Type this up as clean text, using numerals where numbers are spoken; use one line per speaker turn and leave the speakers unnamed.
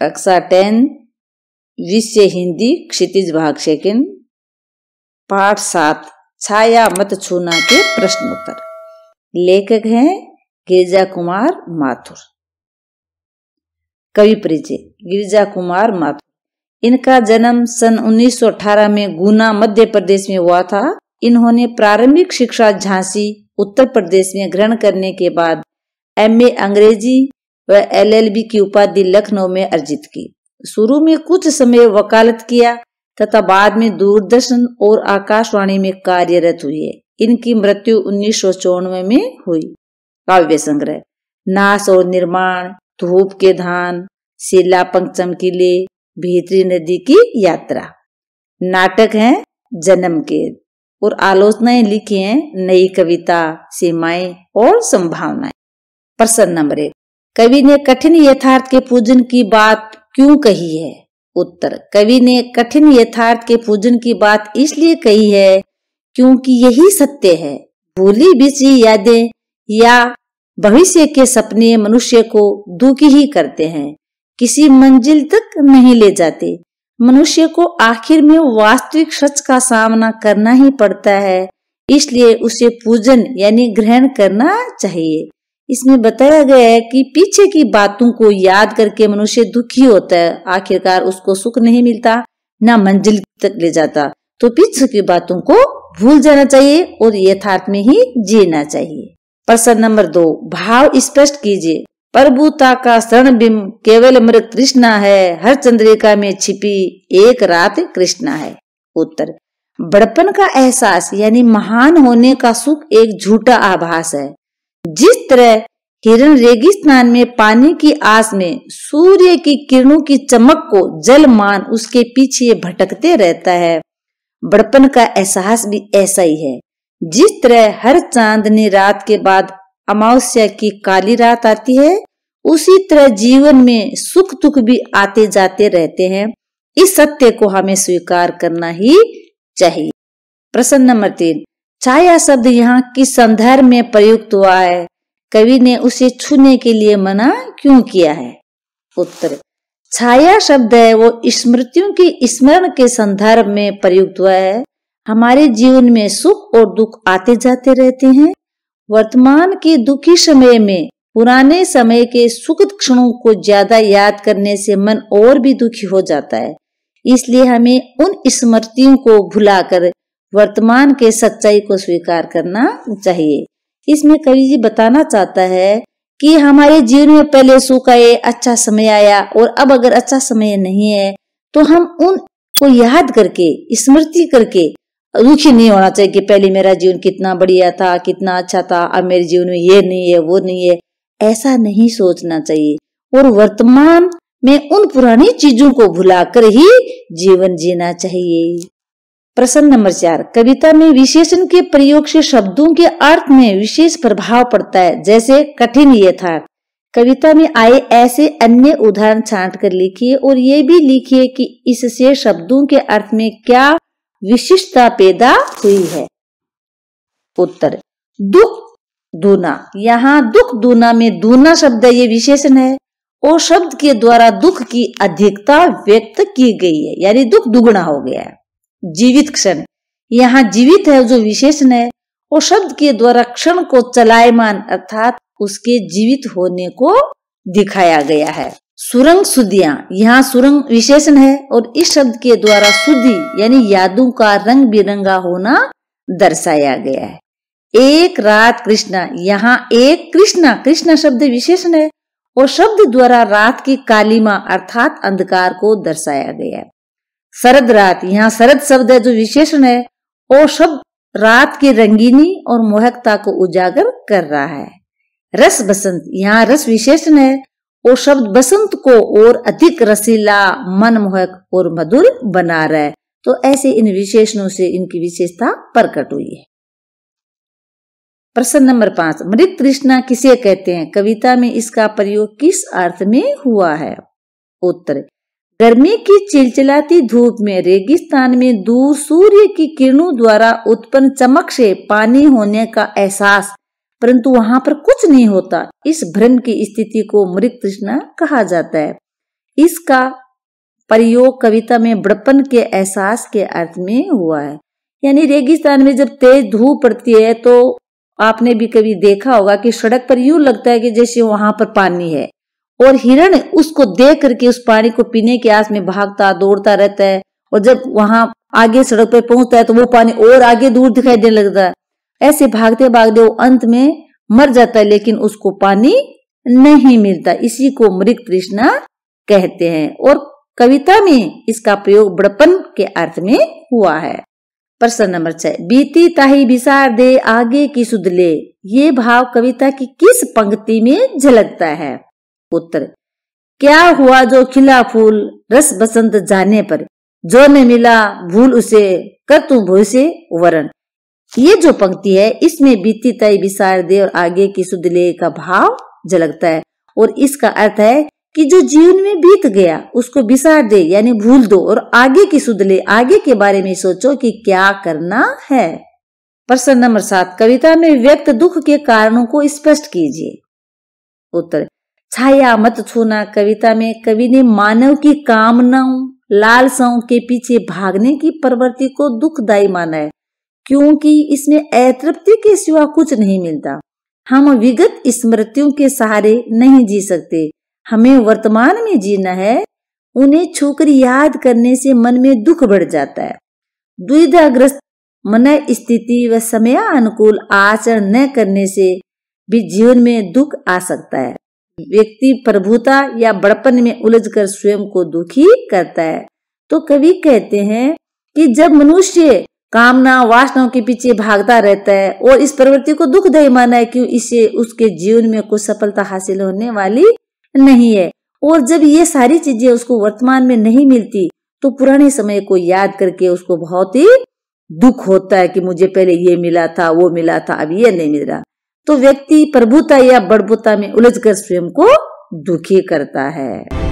कक्षा 10 विषय हिंदी क्षितिज भाग सेकंड पाठ 7 छाया मत छूना के प्रश्नोत्तर। लेखक हैं गिरिजा कुमार माथुर। कवि परिचय। गिरिजा कुमार माथुर। इनका जन्म सन 1918 में गुना मध्य प्रदेश में हुआ था। इन्होंने प्रारंभिक शिक्षा झांसी उत्तर प्रदेश में ग्रहण करने के बाद MA अंग्रेजी व LLB की उपाधि लखनऊ में अर्जित की। शुरू में कुछ समय वकालत किया तथा बाद में दूरदर्शन और आकाशवाणी में कार्यरत हुए। इनकी मृत्यु 1994 में हुई। काव्य संग्रह नाश और निर्माण, धूप के धान, शीला पंख चमकीले, भीतरी नदी की यात्रा। नाटक है जन्म कैद और आलोचनाएं लिखी हैं नई कविता, सीमाएं और संभावनाएं। प्रश्न नंबर 1। कवि ने कठिन यथार्थ के पूजन की बात क्यों कही है? उत्तर। कवि ने कठिन यथार्थ के पूजन की बात इसलिए कही है क्योंकि यही सत्य है। भूली बिछी यादें या भविष्य के सपने मनुष्य को दुखी ही करते हैं, किसी मंजिल तक नहीं ले जाते। मनुष्य को आखिर में वास्तविक सच का सामना करना ही पड़ता है, इसलिए उसे पूजन यानी ग्रहण करना चाहिए। इसमें बताया गया है कि पीछे की बातों को याद करके मनुष्य दुखी होता है, आखिरकार उसको सुख नहीं मिलता, ना मंजिल तक ले जाता। तो पीछे की बातों को भूल जाना चाहिए और यथार्थ में ही जीना चाहिए। प्रश्न नंबर 2। भाव स्पष्ट कीजिए। प्रभुता का शरण बिंब केवल मृग तृष्णा है, हर चंद्रिका में छिपी एक रात कृष्णा है। उत्तर। बड़पन का एहसास यानी महान होने का सुख एक झूठा आभास है। जिस तरह हिरण रेगिस्तान में पानी की आस में सूर्य की किरणों की चमक को जल मान उसके पीछे भटकते रहता है, बड़पन का एहसास भी ऐसा ही है। जिस तरह हर चांदनी रात के बाद अमावस्या की काली रात आती है, उसी तरह जीवन में सुख दुख भी आते जाते रहते हैं। इस सत्य को हमें स्वीकार करना ही चाहिए। प्रश्न नंबर 3। छाया शब्द यहाँ किस संदर्भ में प्रयुक्त हुआ है? कवि ने उसे छूने के लिए मना क्यों किया है? उत्तर। छाया शब्द है वो स्मृतियों की स्मरण के संदर्भ में प्रयुक्त हुआ है। हमारे जीवन में सुख और दुख आते जाते रहते हैं। वर्तमान के दुखी समय में पुराने समय के सुखद क्षणों को ज्यादा याद करने से मन और भी दुखी हो जाता है। इसलिए हमें उन स्मृतियों को भुलाकर वर्तमान के सच्चाई को स्वीकार करना चाहिए। इसमें कवि जी बताना चाहता है कि हमारे जीवन में पहले सुख आए, अच्छा समय आया, और अब अगर अच्छा समय नहीं है तो हम उन को याद करके स्मृति करके दुखी नहीं होना चाहिए कि पहले मेरा जीवन कितना बढ़िया था, कितना अच्छा था, अब मेरे जीवन में ये नहीं है, वो नहीं है। ऐसा नहीं सोचना चाहिए और वर्तमान में उन पुरानी चीजों को भुलाकर ही जीवन जीना चाहिए। प्रश्न नंबर 4। कविता में विशेषण के प्रयोग से शब्दों के अर्थ में विशेष प्रभाव पड़ता है, जैसे कठिन यथार्थ। कविता में आए ऐसे अन्य उदाहरण छांट कर लिखिए और ये भी लिखिए कि इससे शब्दों के अर्थ में क्या विशिष्टता पैदा हुई है। उत्तर। दुख दूना। यहाँ दुख दूना में दूना शब्द ये विशेषण है और शब्द के द्वारा दुख की अधिकता व्यक्त की गई है, यानी दुख दुगुना हो गया है। जीवित क्षण। यहाँ जीवित है जो विशेषण है और शब्द के द्वारा क्षण को चलायमान अर्थात उसके जीवित होने को दिखाया गया है। सुरंग सुधियां। यहाँ सुरंग विशेषण है और इस शब्द के द्वारा सुधि यानी यादों का रंग बिरंगा होना दर्शाया गया है। एक रात कृष्णा। यहाँ एक कृष्णा शब्द विशेषण है और शब्द द्वारा रात की कालिमा अर्थात अंधकार को दर्शाया गया है। शरद रात। यहाँ शरद शब्द है जो विशेषण है और शब्द रात की रंगीनी और मोहकता को उजागर कर रहा है। रस बसंत। यहाँ रस विशेषण है और शब्द बसंत को और अधिक रसीला, मनमोहक और मधुर बना रहा है। तो ऐसे इन विशेषणों से इनकी विशेषता प्रकट हुई है। प्रश्न नंबर 5। मृग तृष्णा किसे कहते हैं? कविता में इसका प्रयोग किस अर्थ में हुआ है? उत्तर। गर्मी की चिलचिलाती धूप में रेगिस्तान में दूर सूर्य की किरणों द्वारा उत्पन्न चमक से पानी होने का एहसास, परंतु वहां पर कुछ नहीं होता, इस भ्रम की स्थिति को मृग तृष्णा कहा जाता है। इसका प्रयोग कविता में बड़पन के एहसास के अर्थ में हुआ है। यानी रेगिस्तान में जब तेज धूप पड़ती है तो आपने भी कभी देखा होगा कि सड़क पर यूं लगता है कि जैसे वहां पर पानी है, और हिरण उसको देख करके उस पानी को पीने के आस में भागता दौड़ता रहता है, और जब वहां आगे सड़क पर पहुंचता है तो वो पानी और आगे दूर दिखाई देने लगता है। ऐसे भागते भागते वो अंत में मर जाता है, लेकिन उसको पानी नहीं मिलता। इसी को मृग तृष्णा कहते हैं, और कविता में इसका प्रयोग बड़पन के अर्थ में हुआ है। प्रश्न नंबर 6, बीती ताही बिसार दे आगे की सुध ले, ये भाव कविता की किस पंक्ति में झलकता है? उत्तर, क्या हुआ जो खिला फूल रस बसंत जाने पर, जो न मिला भूल उसे कर तू भोय से वरण। ये जो पंक्ति है इसमें बीती ताई बिसार दे और आगे की सुध ले का भाव झलकता है, और इसका अर्थ है कि जो जीवन में बीत गया उसको बिसार दे यानी भूल दो, और आगे की सुध ले, आगे के बारे में सोचो कि क्या करना है। प्रश्न नंबर 7, कविता में व्यक्त दुख के कारणों को स्पष्ट कीजिए। उत्तर, छाया मत छूना कविता में कवि ने मानव की कामनाओं लालसाओं के पीछे भागने की प्रवृत्ति को दुखदायी माना है, क्योंकि इसमें अतृप्ति के सिवा कुछ नहीं मिलता। हम विगत स्मृतियों के सहारे नहीं जी सकते, हमें वर्तमान में जीना है। उन्हें छूकर याद करने से मन में दुख बढ़ जाता है। द्विधाग्रस्त मन स्थिति व समयानुकूल आचरण न करने से भी जीवन में दुख आ सकता है। व्यक्ति प्रभुता या बड़पन में उलझकर स्वयं को दुखी करता है। तो कवि कहते हैं कि जब मनुष्य कामना वासनाओं के पीछे भागता रहता है और इस प्रवृत्ति को दुखदायी माना है, क्यों इससे उसके जीवन में कुछ सफलता हासिल होने वाली नहीं है, और जब ये सारी चीजें उसको वर्तमान में नहीं मिलती तो पुराने समय को याद करके उसको बहुत ही दुख होता है कि मुझे पहले ये मिला था, वो मिला था, अब ये नहीं मिल रहा। तो व्यक्ति प्रभुता या बड़बुता में उलझकर स्वयं को दुखी करता है।